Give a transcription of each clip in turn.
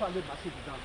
parler de passer dedans.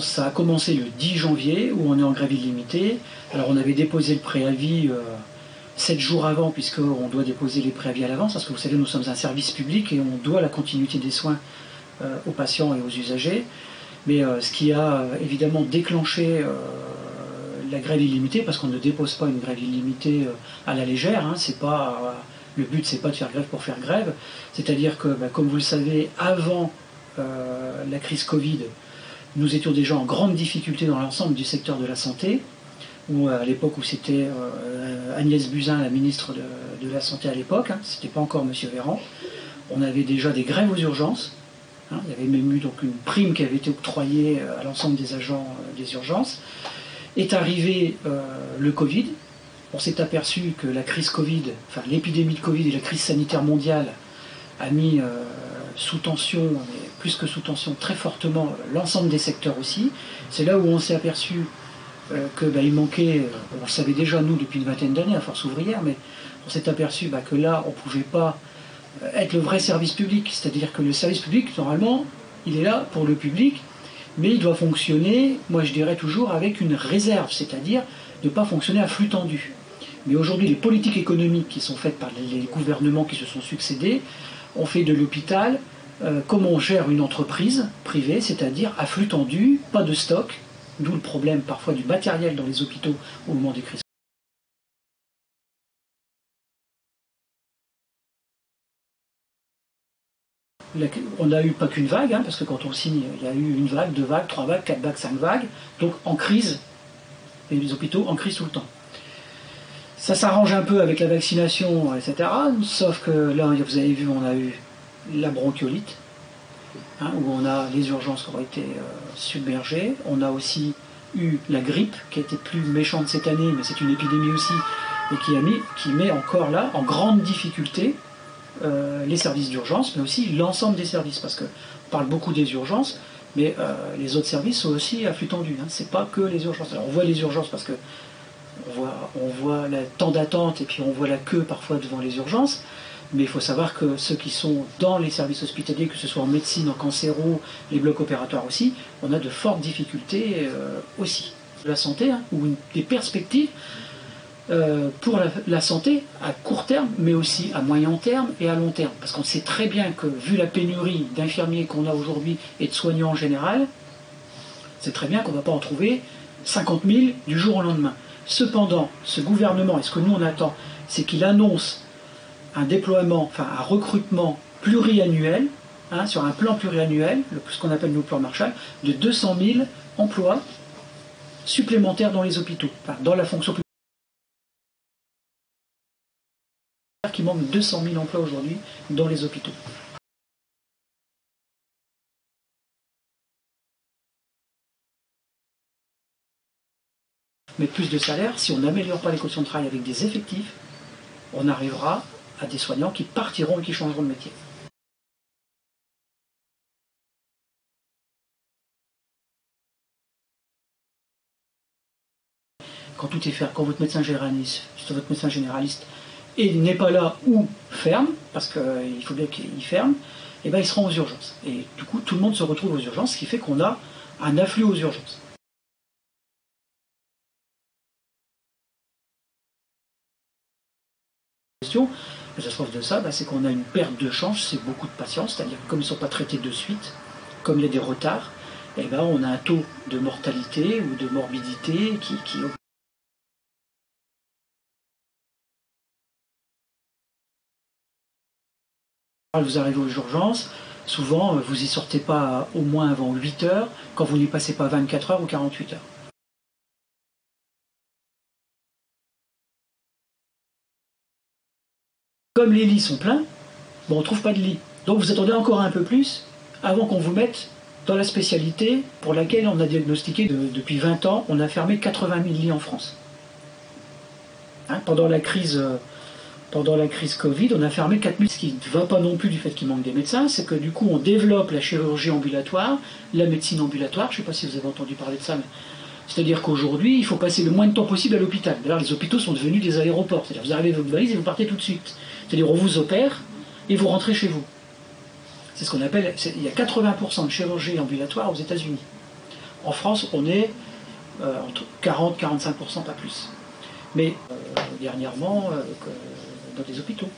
Ça a commencé le 10 janvier où on est en grève illimitée. Alors on avait déposé le préavis 7 jours avant, puisqu'on doit déposer les préavis à l'avance, parce que vous savez, nous sommes un service public et on doit la continuité des soins aux patients et aux usagers. Mais ce qui a évidemment déclenché la grève illimitée, parce qu'on ne dépose pas une grève illimitée à la légère, hein, le but c'est pas de faire grève pour faire grève, c'est-à-dire que, comme vous le savez, avant la crise Covid, nous étions déjà en grande difficulté dans l'ensemble du secteur de la santé, où à l'époque où c'était Agnès Buzyn, la ministre de la Santé à l'époque, hein, c'était pas encore M. Véran, on avait déjà des grèves aux urgences, hein, il y avait même eu donc une prime qui avait été octroyée à l'ensemble des agents des urgences. Est arrivé le Covid, on s'est aperçu que la crise Covid, enfin l'épidémie de Covid et la crise sanitaire mondiale a mis sous tension, mais plus que sous tension, très fortement l'ensemble des secteurs aussi. C'est là où on s'est aperçu qu'il manquait, on le savait déjà nous depuis une vingtaine d'années à Force Ouvrière, mais on s'est aperçu que là on ne pouvait pas être le vrai service public, c'est-à-dire que le service public, normalement, il est là pour le public, mais il doit fonctionner, moi je dirais toujours, avec une réserve, c'est-à-dire ne pas fonctionner à flux tendu. Mais aujourd'hui, les politiques économiques qui sont faites par les gouvernements qui se sont succédés ont fait de l'hôpital comme on gère une entreprise privée, c'est-à-dire à flux tendu, pas de stock, d'où le problème parfois du matériel dans les hôpitaux au moment des crises. On n'a eu pas qu'une vague, hein, parce que quand on signe, il y a eu une vague, 2 vagues, 3 vagues, 4 vagues, 5 vagues, donc en crise, et les hôpitaux en crise tout le temps. Ça s'arrange un peu avec la vaccination, etc. Sauf que là, vous avez vu, on a eu la bronchiolite, hein, où on a les urgences qui ont été submergées. On a aussi eu la grippe, qui a été plus méchante cette année, mais c'est une épidémie aussi, et qui met encore là en grande difficulté les services d'urgence, mais aussi l'ensemble des services, parce qu'on parle beaucoup des urgences, mais les autres services sont aussi à flux tendu. Hein. C'est pas que les urgences. Alors on voit les urgences parce que on voit le temps d'attente et puis on voit la queue parfois devant les urgences, mais il faut savoir que ceux qui sont dans les services hospitaliers, que ce soit en médecine, en cancéro, les blocs opératoires aussi, on a de fortes difficultés aussi. La santé, hein, ou des perspectives pour la santé à court terme, mais aussi à moyen terme et à long terme. Parce qu'on sait très bien que, vu la pénurie d'infirmiers qu'on a aujourd'hui et de soignants en général, c'est très bien qu'on ne va pas en trouver 50 000 du jour au lendemain. Cependant, ce gouvernement, et ce que nous on attend, c'est qu'il annonce un déploiement, enfin un recrutement pluriannuel, hein, sur un plan pluriannuel, ce qu'on appelle le plan Marshall, de 200 000 emplois supplémentaires dans les hôpitaux, enfin, dans la fonction publique. Qui manque 200 000 emplois aujourd'hui dans les hôpitaux. Mais plus de salaire, si on n'améliore pas les conditions de travail avec des effectifs, on arrivera à des soignants qui partiront et qui changeront de métier. Quand tout est fait, quand votre médecin généraliste et n'est pas là ou ferme, parce qu'il faut bien qu'il ferme, et ben ils seront aux urgences. Et du coup, tout le monde se retrouve aux urgences, ce qui fait qu'on a un afflux aux urgences. La catastrophe de ça, c'est qu'on a une perte de chance, c'est beaucoup de patients, c'est-à-dire que comme ils ne sont pas traités de suite, comme il y a des retards, et ben on a un taux de mortalité ou de morbidité qui augmente. Vous arrivez aux urgences, souvent vous n'y sortez pas au moins avant 8 heures, quand vous n'y passez pas 24 heures ou 48 heures. Comme les lits sont pleins, on ne trouve pas de lit. Donc vous attendez encore un peu plus avant qu'on vous mette dans la spécialité pour laquelle on a diagnostiqué depuis 20 ans, on a fermé 80 000 lits en France. Hein, pendant la crise Covid, on a fermé 4 000, ce qui ne va pas non plus du fait qu'il manque des médecins, c'est que du coup on développe la chirurgie ambulatoire, la médecine ambulatoire, je ne sais pas si vous avez entendu parler de ça, mais c'est-à-dire qu'aujourd'hui, il faut passer le moins de temps possible à l'hôpital. D'ailleurs, les hôpitaux sont devenus des aéroports, c'est-à-dire vous arrivez avec votre valise et vous partez tout de suite. C'est-à-dire on vous opère et vous rentrez chez vous. C'est ce qu'on appelle, il y a 80% de chirurgie ambulatoire aux États-Unis. En France, on est entre 40-45%, pas plus. Mais dernièrement, dans des hôpitaux.